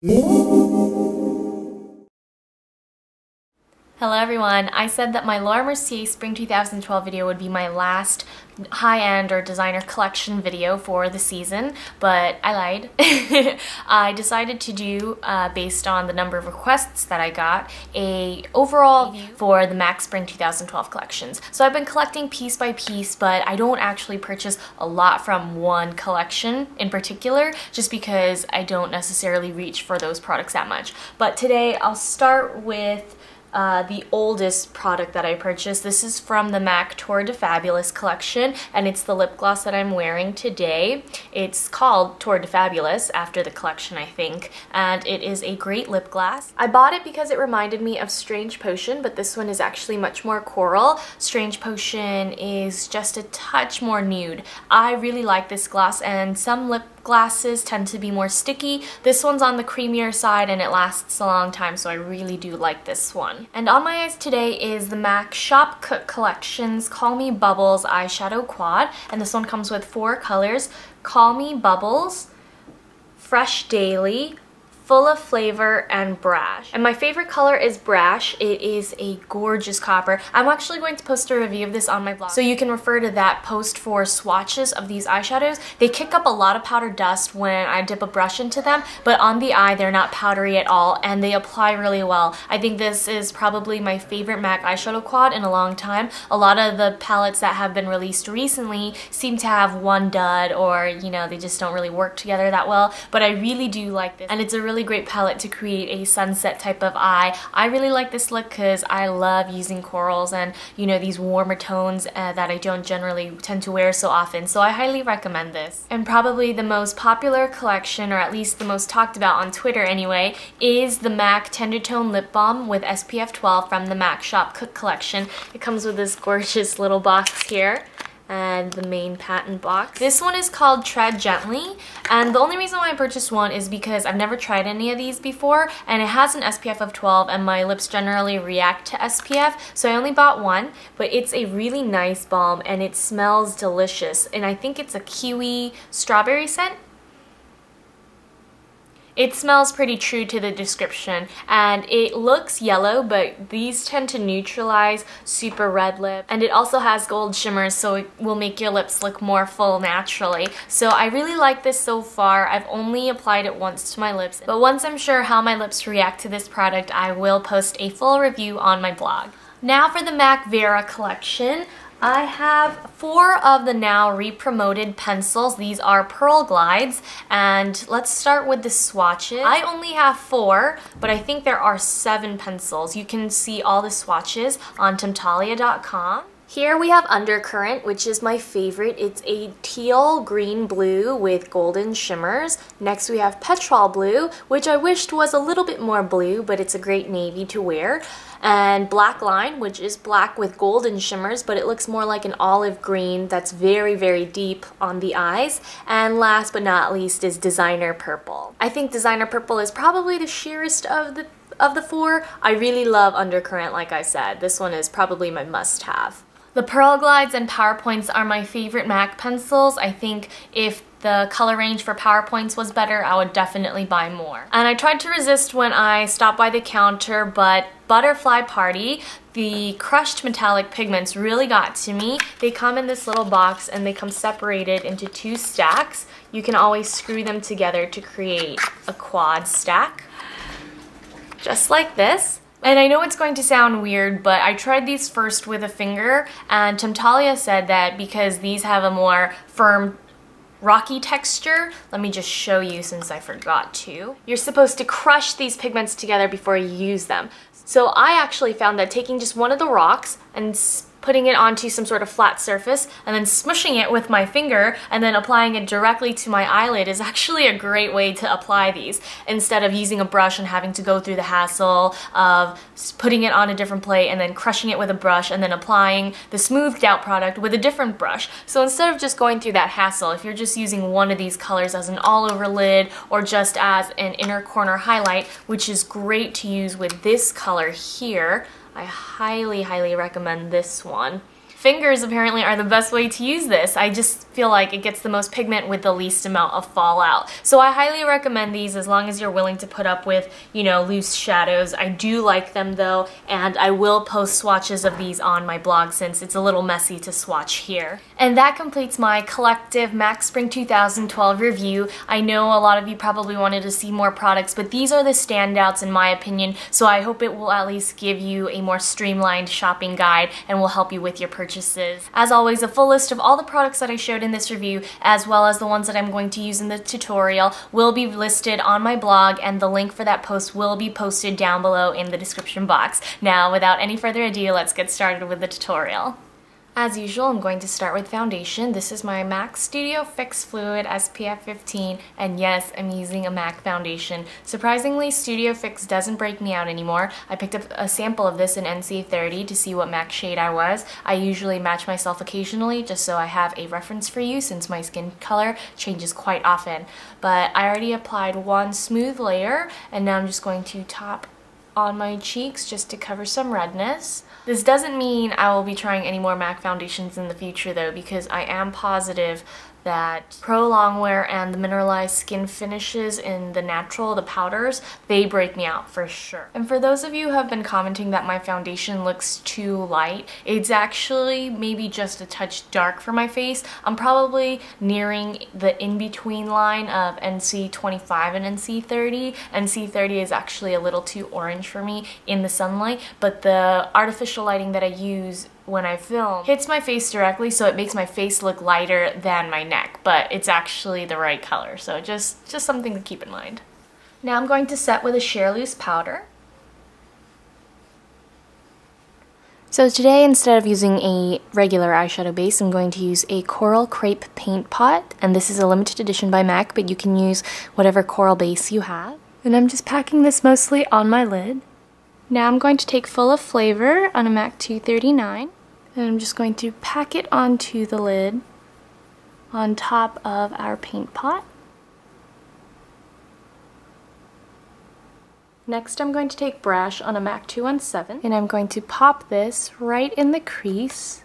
Hello everyone, I said that my Laura Mercier Spring 2012 video would be my last high-end or designer collection video for the season, but I lied. I decided to do, based on the number of requests that I got, a overall review for the MAC Spring 2012 collections. So I've been collecting piece by piece, but I don't actually purchase a lot from one collection in particular, just because I don't necessarily reach for those products that much. But today I'll start with the oldest product that I purchased. This is from the MAC Tour de Fabulous collection, and it's the lip gloss that I'm wearing today. It's called Tour de Fabulous after the collection, I think, and it is a great lip gloss. I bought it because it reminded me of Strange Potion, but this one is actually much more coral. Strange Potion is just a touch more nude. I really like this gloss, and some lip glosses tend to be more sticky. This one's on the creamier side and it lasts a long time, so I really do like this one. And on my eyes today is the MAC Shop Cook Collections Call Me Bubbles Eyeshadow Quad, and this one comes with 4 colors: Call Me Bubbles, Fresh Daily, Full of Flavor, and Brash. And my favorite color is Brash. It is a gorgeous copper. I'm actually going to post a review of this on my blog, so you can refer to that post for swatches of these eyeshadows. They kick up a lot of powder dust when I dip a brush into them, but on the eye they're not powdery at all and they apply really well. I think this is probably my favorite MAC eyeshadow quad in a long time. A lot of the palettes that have been released recently seem to have one dud, or you know, they just don't really work together that well, but I really do like this, and it's a really great palette to create a sunset type of eye. I really like this look because I love using corals and, you know, these warmer tones that I don't generally tend to wear so often, so I highly recommend this. And probably the most popular collection, or at least the most talked about on Twitter anyway, is the MAC Tender Tone Lip Balm with SPF 12 from the MAC Shop Cook collection. It comes with this gorgeous little box here and the main patent box. This one is called Tread Gently, and the only reason why I purchased one is because I've never tried any of these before, and it has an SPF of 12 and my lips generally react to SPF, so I only bought one, but it's a really nice balm and it smells delicious, and I think it's a kiwi strawberry scent. It smells pretty true to the description, and it looks yellow, but these tend to neutralize super red lip, and it also has gold shimmers, so it will make your lips look more full naturally. So I really like this so far. I've only applied it once to my lips, but once I'm sure how my lips react to this product, I will post a full review on my blog. Now for the MAC Vera collection. I have 4 of the now re-promoted pencils. These are Pearl Glides, and let's start with the swatches. I only have 4, but I think there are 7 pencils. You can see all the swatches on Temptalia.com. Here we have Undercurrent, which is my favorite. It's a teal green blue with golden shimmers. Next we have Petrol Blue, which I wished was a little bit more blue, but it's a great navy to wear. And Black Line, which is black with golden shimmers, but it looks more like an olive green that's very, very deep on the eyes. And last but not least is Designer Purple. I think Designer Purple is probably the sheerest of the 4. I really love Undercurrent, like I said. This one is probably my must-have. The Pearl Glides and PowerPoints are my favorite MAC pencils. I think if the color range for PowerPoints was better, I would definitely buy more. And I tried to resist when I stopped by the counter, but Butterfly Party, the crushed metallic pigments, really got to me. They come in this little box and they come separated into 2 stacks. You can always screw them together to create a quad stack, just like this. And I know it's going to sound weird, but I tried these first with a finger, and Temptalia said that because these have a more firm, rocky texture, let me just show you since I forgot to. You're supposed to crush these pigments together before you use them. So I actually found that taking just one of the rocks and putting it onto some sort of flat surface and then smushing it with my finger and then applying it directly to my eyelid is actually a great way to apply these, instead of using a brush and having to go through the hassle of putting it on a different plate and then crushing it with a brush and then applying the smoothed out product with a different brush. So instead of just going through that hassle, if you're just using one of these colors as an all over lid or just as an inner corner highlight, which is great to use with this color here, I highly, highly recommend this one. fingers apparently are the best way to use this. I just feel like it gets the most pigment with the least amount of fallout. So I highly recommend these as long as you're willing to put up with, you know, loose shadows. I do like them though, and I will post swatches of these on my blog since it's a little messy to swatch here. And that completes my collective MAC Spring 2012 review. I know a lot of you probably wanted to see more products, but these are the standouts in my opinion, so I hope it will at least give you a more streamlined shopping guide and will help you with your purchases. As always, a full list of all the products that I showed in this review, as well as the ones that I'm going to use in the tutorial, will be listed on my blog, and the link for that post will be posted down below in the description box. Now, without any further ado, let's get started with the tutorial. As usual, I'm going to start with foundation. This is my MAC Studio Fix Fluid SPF 15, and yes, I'm using a MAC foundation. Surprisingly, Studio Fix doesn't break me out anymore. I picked up a sample of this in NC30 to see what MAC shade I was. I usually match myself occasionally just so I have a reference for you since my skin color changes quite often. But I already applied one smooth layer, and now I'm just going to top on my cheeks just to cover some redness. This doesn't mean I will be trying any more MAC foundations in the future though, because I am positive that Pro Longwear and the mineralized skin finishes in the natural, the powders, they break me out for sure. And for those of you who have been commenting that my foundation looks too light, it's actually maybe just a touch dark for my face. I'm probably nearing the in-between line of NC25 and NC30. NC30 is actually a little too orange for me in the sunlight, but the artificial lighting that I use when I film hits my face directly, so it makes my face look lighter than my neck, but it's actually the right color, so just something to keep in mind. Now I'm going to set with a sheer loose powder. So today, instead of using a regular eyeshadow base, I'm going to use a Coral Crepe Paint Pot, and this is a limited edition by MAC, but you can use whatever coral base you have. And I'm just packing this mostly on my lid. Now I'm going to take Full of Flavor on a MAC 239, and I'm just going to pack it onto the lid on top of our paint pot. Next I'm going to take Brush on a MAC 217, and I'm going to pop this right in the crease,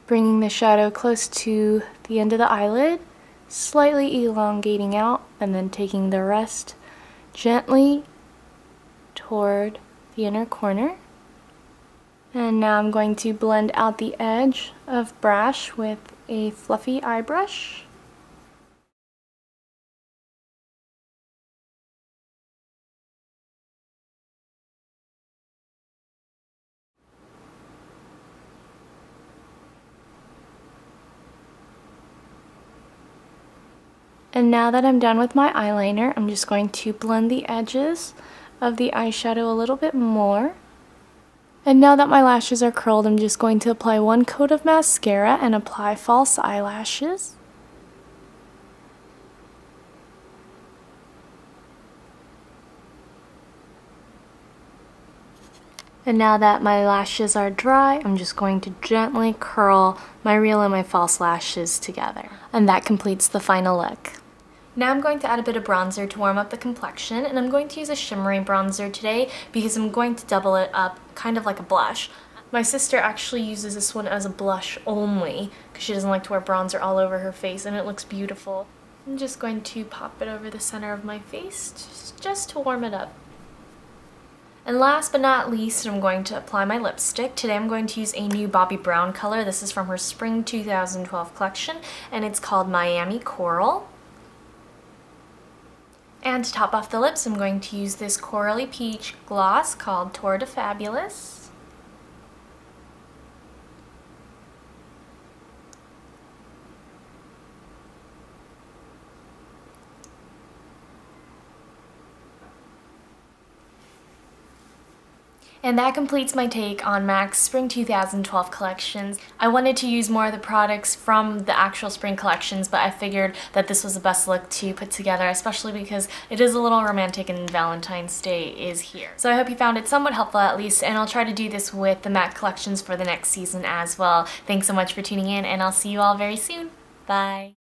bringing the shadow close to the end of the eyelid, slightly elongating out, and then taking the rest gently toward the inner corner. And now I'm going to blend out the edge of Brush with a fluffy eye brush. And now that I'm done with my eyeliner, I'm just going to blend the edges of the eyeshadow a little bit more. And now that my lashes are curled, I'm just going to apply one coat of mascara and apply false eyelashes. And now that my lashes are dry, I'm just going to gently curl my real and my false lashes together. And that completes the final look. Now I'm going to add a bit of bronzer to warm up the complexion, and I'm going to use a shimmery bronzer today because I'm going to double it up kind of like a blush. My sister actually uses this one as a blush only because she doesn't like to wear bronzer all over her face, and it looks beautiful. I'm just going to pop it over the center of my face just to warm it up. And last but not least, I'm going to apply my lipstick. Today I'm going to use a new Bobbi Brown color. This is from her Spring 2012 collection, and it's called Miami Coral. And to top off the lips, I'm going to use this Corally Peach gloss called Tour de Fabulous. And that completes my take on MAC's Spring 2012 collections. I wanted to use more of the products from the actual spring collections, but I figured that this was the best look to put together, especially because it is a little romantic and Valentine's Day is here. So I hope you found it somewhat helpful at least, and I'll try to do this with the MAC collections for the next season as well. Thanks so much for tuning in, and I'll see you all very soon. Bye!